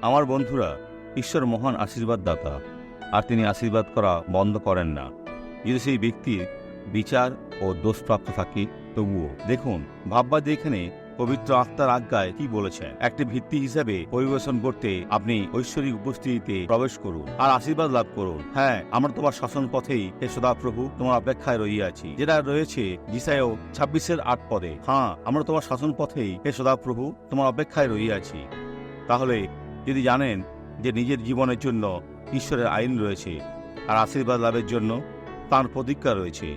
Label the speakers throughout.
Speaker 1: আমার বন্ধুরা, ঈশ্বর মহান আশীর্বাদ দাতা, আর তিনি আশীর্বাদ করা বন্ধ করেন না। যদি সেই ব্যক্তির বিচার ও দোষপ্রাপ্ত থাকে তবুও। দেখুন, ভাববাদী এখানে পবিত্র আত্মার আজ্ঞায় কি বলেছেন। একটি ভিত্তি হিসাবে পরিবেশন করতে আপনি ঐশ্বরিক উপস্থিতিতে প্রবেশ করুন আর আশীর্বাদ লাভ করুন। হ্যাঁ, আমরা তোমার শাসন পথেই হে সদাপ্রভু তোমার অপেক্ষায় রইয়াছি, যেটা রয়েছে যিশায়া 26:8 পদে। হ্যাঁ, আমরা তোমার শাসন পথেই হে সদাপ্রভু তোমার অপেক্ষায় রইয়াছি। তাহলে যদি জানেন যে নিজের জীবনের জন্য ঈশ্বরের আইন রয়েছে আর আশীর্বাদ লাভের জন্য তাঁর প্রতিজ্ঞা রয়েছে,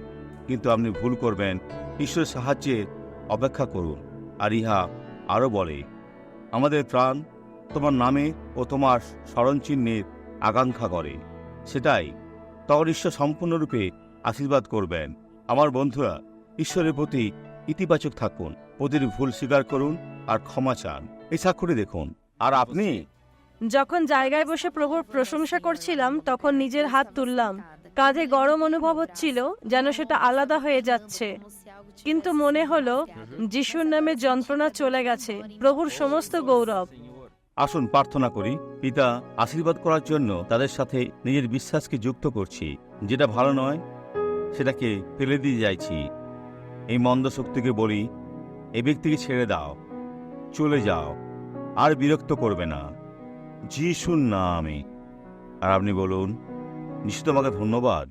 Speaker 1: কিন্তু আপনি ভুল করবেন, ঈশ্বরের সাহায্যে অপেক্ষা করুন। আর ইহা আরও বলে, আমাদের প্রাণ তোমার নামে ও তোমার স্মরণচিহ্নের আকাঙ্ক্ষা করে। সেটাই, তখন ঈশ্বর সম্পূর্ণরূপে আশীর্বাদ করবেন। আমার বন্ধুরা, ঈশ্বরের প্রতি ইতিবাচক থাকুন, প্রতিটি ভুল স্বীকার করুন আর ক্ষমা চান। এই সাক্ষরটি দেখুন। আর আপনি?
Speaker 2: যখন জায়গায় বসে প্রভুর প্রশংসা করছিলাম তখন নিজের হাত তুললাম। কাঁধে গরম অনুভব হচ্ছিল, যেন সেটা আলাদা হয়ে যাচ্ছে। কিন্তু মনে হলো যিশুর নামে যন্ত্রণা চলে গেছে। প্রভুর সমস্ত গৌরব।
Speaker 1: আসুন প্রার্থনা করি। পিতা, আশীর্বাদ করার জন্য তাদের সাথে নিজের বিশ্বাসকে যুক্ত করছি। যেটা ভালো নয় সেটাকে ফেলে দিয়ে যাইছি। এই মন্দ শক্তিকে বলি, এই ব্যক্তিকে ছেড়ে দাও, চলে যাও, আর বিরক্ত করবে না, যিশুর নামে। আর আপনি বলুন, যিশু তোমাকে ধন্যবাদ।